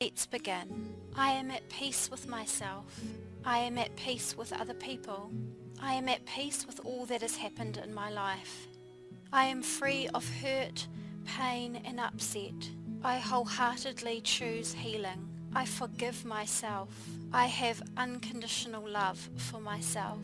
Let's begin. I am at peace with myself. I am at peace with other people. I am at peace with all that has happened in my life. I am free of hurt, pain and upset. I wholeheartedly choose healing. I forgive myself. I have unconditional love for myself.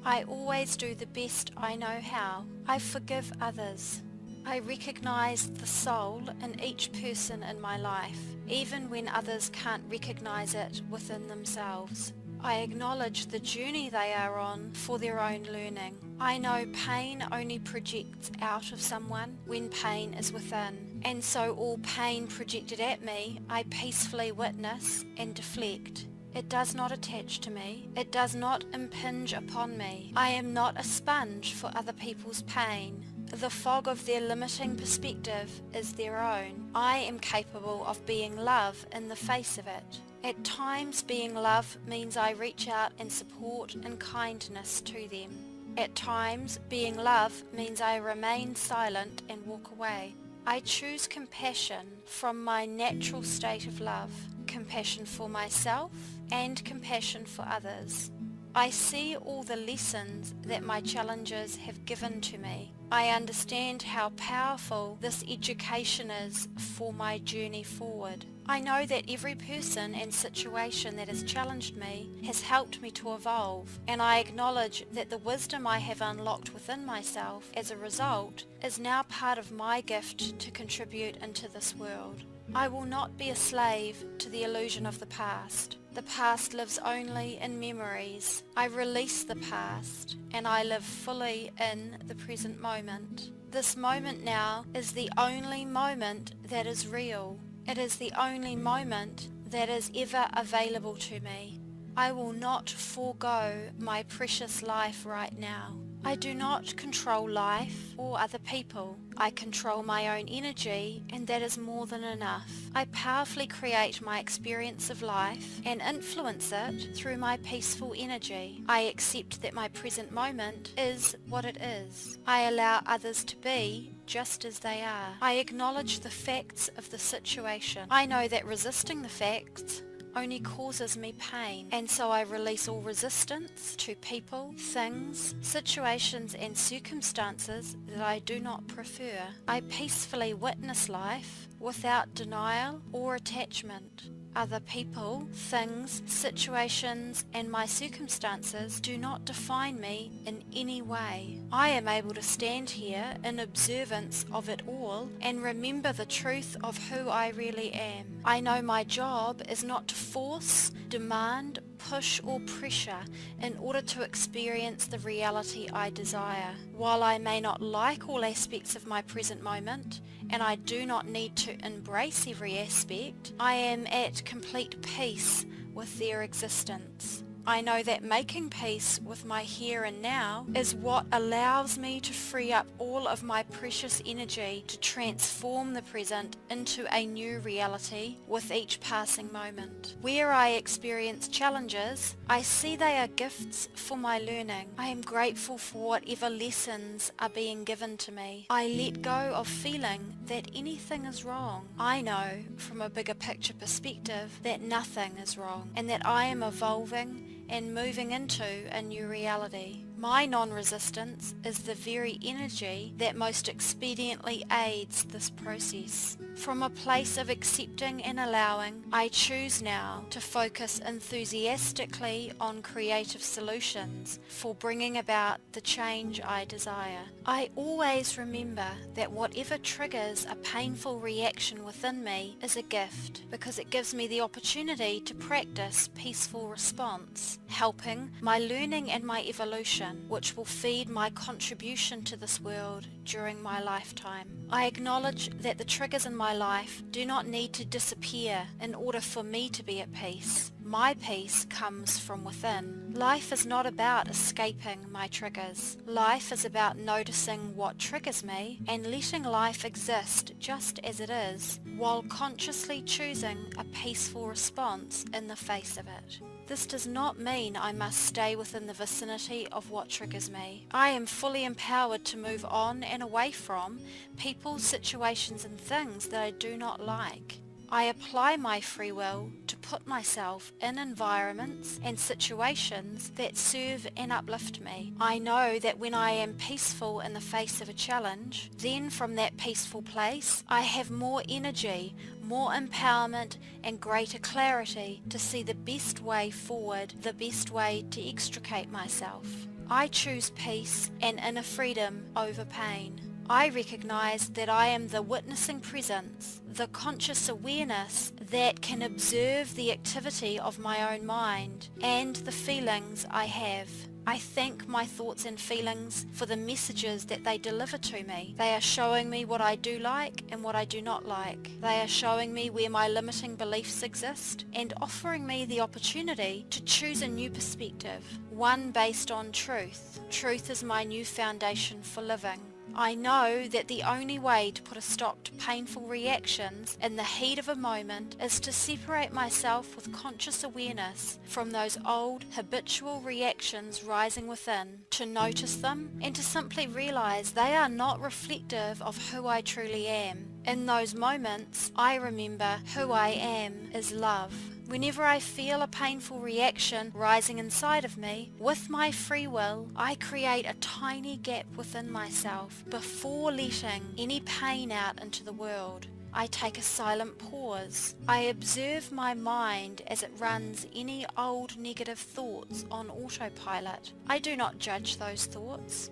I always do the best I know how. I forgive others. I recognize the soul in each person in my life, even when others can't recognize it within themselves. I acknowledge the journey they are on for their own learning. I know pain only projects out of someone when pain is within, and so all pain projected at me, I peacefully witness and deflect. It does not attach to me. It does not impinge upon me. I am not a sponge for other people's pain. The fog of their limiting perspective is their own. I am capable of being love in the face of it. At times being love means I reach out and support and kindness to them. At times being love means I remain silent and walk away. I choose compassion from my natural state of love, compassion for myself and compassion for others. I see all the lessons that my challenges have given to me. I understand how powerful this education is for my journey forward. I know that every person and situation that has challenged me has helped me to evolve, and I acknowledge that the wisdom I have unlocked within myself as a result is now part of my gift to contribute into this world. I will not be a slave to the illusion of the past. The past lives only in memories. I release the past and I live fully in the present moment. This moment now is the only moment that is real. It is the only moment that is ever available to me. I will not forego my precious life right now. I do not control life or other people. I control my own energy, and that is more than enough. I powerfully create my experience of life and influence it through my peaceful energy. I accept that my present moment is what it is. I allow others to be just as they are. I acknowledge the facts of the situation. I know that resisting the facts only causes me pain, and so I release all resistance to people, things, situations and circumstances that I do not prefer. I peacefully witness life without denial or attachment. Other people, things, situations and my circumstances do not define me in any way. I am able to stand here in observance of it all and remember the truth of who I really am. I know my job is not to force, demand, push or pressure in order to experience the reality I desire. While I may not like all aspects of my present moment, and I do not need to embrace every aspect, I am at complete peace with their existence. I know that making peace with my here and now is what allows me to free up all of my precious energy to transform the present into a new reality with each passing moment. Where I experience challenges, I see they are gifts for my learning. I am grateful for whatever lessons are being given to me. I let go of feeling that anything is wrong. I know from a bigger picture perspective that nothing is wrong and that I am evolving and moving into a new reality. My non-resistance is the very energy that most expediently aids this process. From a place of accepting and allowing, I choose now to focus enthusiastically on creative solutions for bringing about the change I desire. I always remember that whatever triggers a painful reaction within me is a gift, because it gives me the opportunity to practice peaceful response, helping my learning and my evolution, which will feed my contribution to this world during my lifetime. I acknowledge that the triggers in my life do not need to disappear in order for me to be at peace. My peace comes from within. Life is not about escaping my triggers. Life is about noticing what triggers me and letting life exist just as it is, while consciously choosing a peaceful response in the face of it. This does not mean I must stay within the vicinity of what triggers me. I am fully empowered to move on and away from people, situations and things that I do not like. I apply my free will to put myself in environments and situations that serve and uplift me. I know that when I am peaceful in the face of a challenge, then from that peaceful place, I have more energy, more empowerment and greater clarity to see the best way forward, the best way to extricate myself. I choose peace and inner freedom over pain. I recognize that I am the witnessing presence, the conscious awareness that can observe the activity of my own mind and the feelings I have. I thank my thoughts and feelings for the messages that they deliver to me. They are showing me what I do like and what I do not like. They are showing me where my limiting beliefs exist and offering me the opportunity to choose a new perspective, one based on truth. Truth is my new foundation for living. I know that the only way to put a stop to painful reactions in the heat of a moment is to separate myself with conscious awareness from those old habitual reactions rising within, to notice them and to simply realize they are not reflective of who I truly am. In those moments, I remember who I am is love. Whenever I feel a painful reaction rising inside of me, with my free will, I create a tiny gap within myself before letting any pain out into the world. I take a silent pause. I observe my mind as it runs any old negative thoughts on autopilot. I do not judge those thoughts.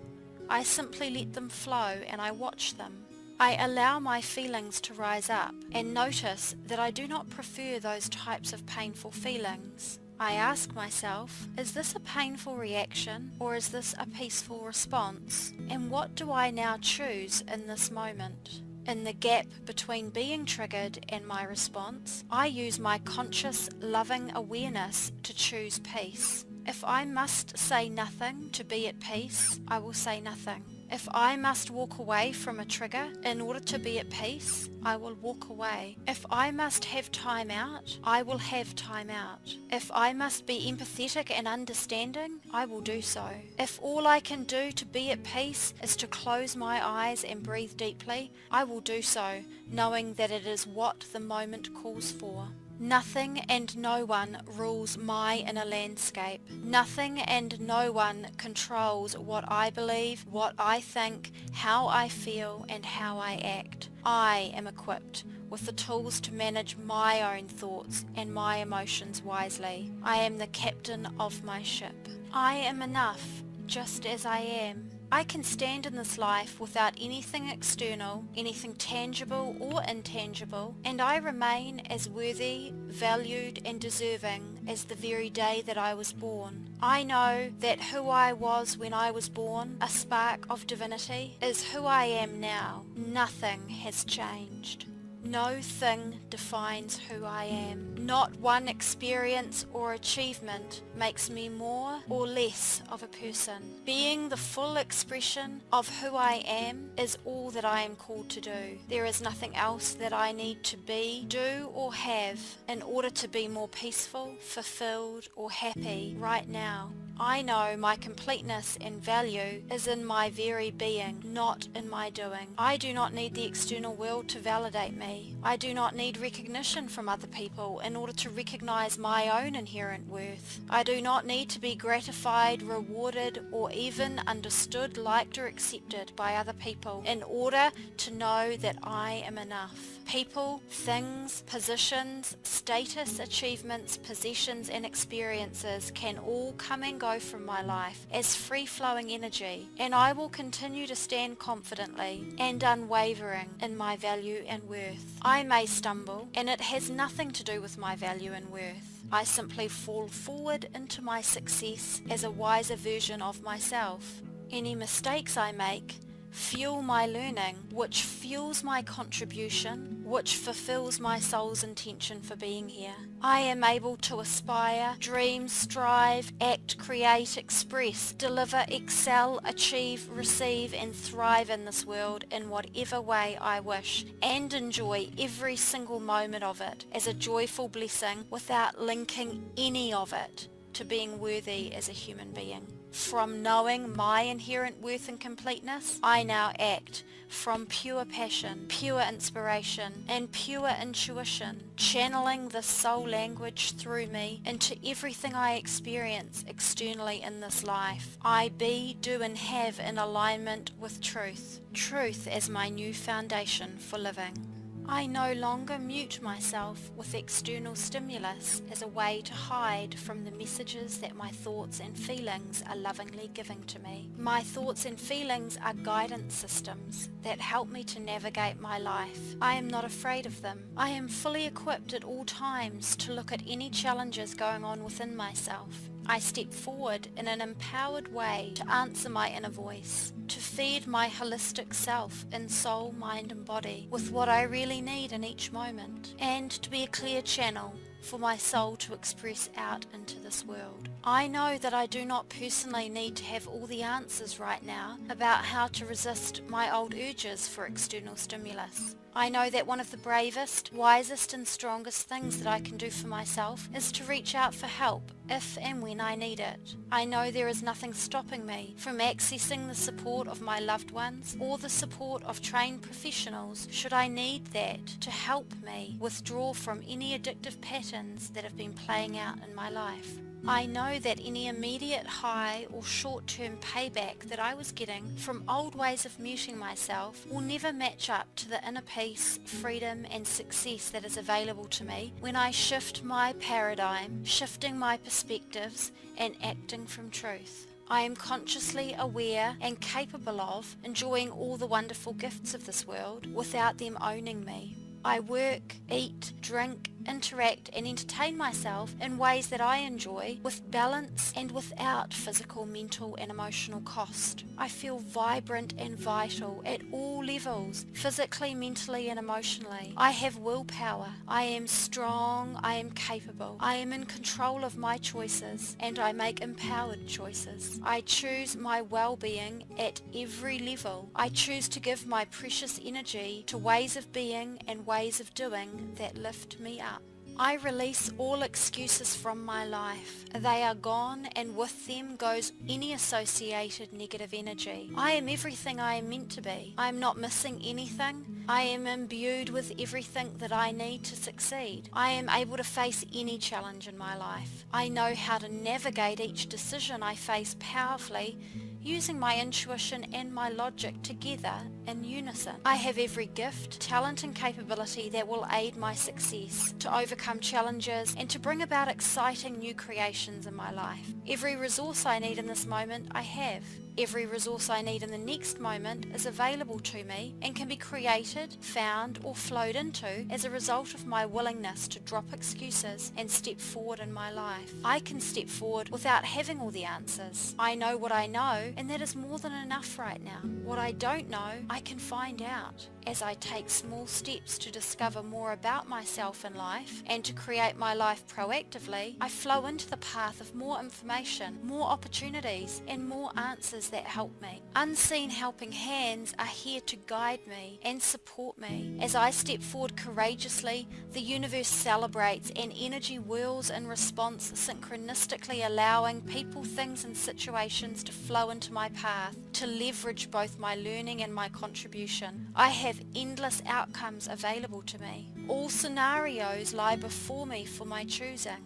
I simply let them flow and I watch them. I allow my feelings to rise up and notice that I do not prefer those types of painful feelings. I ask myself, is this a painful reaction or is this a peaceful response? And what do I now choose in this moment? In the gap between being triggered and my response, I use my conscious, loving awareness to choose peace. If I must say nothing to be at peace, I will say nothing. If I must walk away from a trigger in order to be at peace, I will walk away. If I must have time out, I will have time out. If I must be empathetic and understanding, I will do so. If all I can do to be at peace is to close my eyes and breathe deeply, I will do so, knowing that it is what the moment calls for. Nothing and no one rules my inner landscape. Nothing and no one controls what I believe, what I think, how I feel, and how I act. I am equipped with the tools to manage my own thoughts and my emotions wisely. I am the captain of my ship. I am enough, just as I am. I can stand in this life without anything external, anything tangible or intangible, and I remain as worthy, valued and deserving as the very day that I was born. I know that who I was when I was born, a spark of divinity, is who I am now. Nothing has changed. No thing defines who I am. Not one experience or achievement makes me more or less of a person. Being the full expression of who I am is all that I am called to do. There is nothing else that I need to be, do or have in order to be more peaceful, fulfilled or happy right now. I know my completeness and value is in my very being, not in my doing. I do not need the external world to validate me. I do not need recognition from other people in order to recognize my own inherent worth. I do not need to be gratified, rewarded, or even understood, liked, or accepted by other people in order to know that I am enough. People, things, positions, status, achievements, possessions, and experiences can all come and go from my life as free-flowing energy, and I will continue to stand confidently and unwavering in my value and worth. I may stumble, and it has nothing to do with my value and worth. I simply fall forward into my success as a wiser version of myself. Any mistakes I make fuel my learning, which fuels my contribution, which fulfills my soul's intention for being here. I am able to aspire, dream, strive, act, create, express, deliver, excel, achieve, receive, and thrive in this world in whatever way I wish, and enjoy every single moment of it as a joyful blessing without linking any of it to being worthy as a human being. From knowing my inherent worth and completeness, I now act from pure passion, pure inspiration, and pure intuition, channeling the soul language through me into everything I experience externally in this life. I be, do, and have in alignment with truth. Truth as my new foundation for living. I no longer mute myself with external stimulus as a way to hide from the messages that my thoughts and feelings are lovingly giving to me. My thoughts and feelings are guidance systems that help me to navigate my life. I am not afraid of them. I am fully equipped at all times to look at any challenges going on within myself. I step forward in an empowered way to answer my inner voice, to feed my holistic self in soul, mind and body with what I really need in each moment, and to be a clear channel for my soul to express out into this world. I know that I do not personally need to have all the answers right now about how to resist my old urges for external stimulus. I know that one of the bravest, wisest and strongest things that I can do for myself is to reach out for help if and when I need it. I know there is nothing stopping me from accessing the support of my loved ones or the support of trained professionals should I need that to help me withdraw from any addictive patterns that have been playing out in my life. I know that any immediate high or short-term payback that I was getting from old ways of muting myself will never match up to the inner peace, freedom and success that is available to me when I shift my paradigm, shifting my perspectives and acting from truth. I am consciously aware and capable of enjoying all the wonderful gifts of this world without them owning me. I work, eat, drink, interact and entertain myself in ways that I enjoy with balance and without physical, mental and emotional cost. I feel vibrant and vital at all levels, physically, mentally and emotionally. I have willpower. I am strong. I am capable. I am in control of my choices and I make empowered choices. I choose my well-being at every level. I choose to give my precious energy to ways of being and ways of doing that lift me up. I release all excuses from my life. They are gone and with them goes any associated negative energy. I am everything I am meant to be. I am not missing anything. I am imbued with everything that I need to succeed. I am able to face any challenge in my life. I know how to navigate each decision I face powerfully using my intuition and my logic together in unison. I have every gift, talent and capability that will aid my success, to overcome challenges and to bring about exciting new creations in my life. Every resource I need in this moment I have. Every resource I need in the next moment is available to me and can be created, found or flowed into as a result of my willingness to drop excuses and step forward in my life. I can step forward without having all the answers. I know what I know and that is more than enough right now. What I don't know, I can find out. As I take small steps to discover more about myself in life and to create my life proactively, I flow into the path of more information, more opportunities and more answers that help me. Unseen helping hands are here to guide me and support me. As I step forward courageously, the universe celebrates and energy whirls in response, synchronistically allowing people, things and situations to flow into my path to leverage both my learning and my contribution. I have endless outcomes available to me. All scenarios lie before me for my choosing.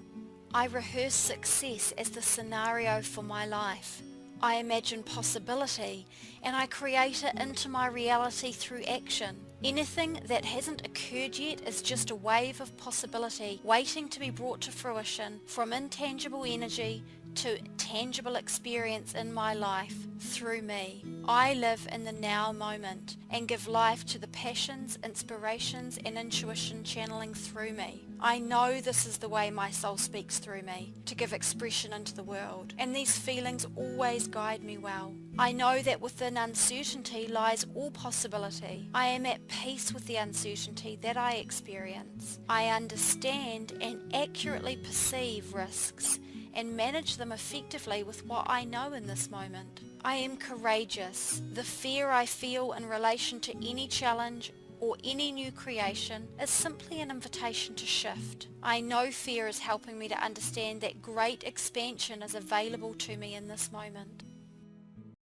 I rehearse success as the scenario for my life. I imagine possibility and I create it into my reality through action. Anything that hasn't occurred yet is just a wave of possibility waiting to be brought to fruition from intangible energy to tangible experience in my life through me. I live in the now moment and give life to the passions, inspirations and intuition channeling through me. I know this is the way my soul speaks through me, to give expression into the world, and these feelings always guide me well. I know that within uncertainty lies all possibility. I am at peace with the uncertainty that I experience. I understand and accurately perceive risks and manage them effectively with what I know in this moment. I am courageous. The fear I feel in relation to any challenge or any new creation is simply an invitation to shift. I know fear is helping me to understand that great expansion is available to me in this moment.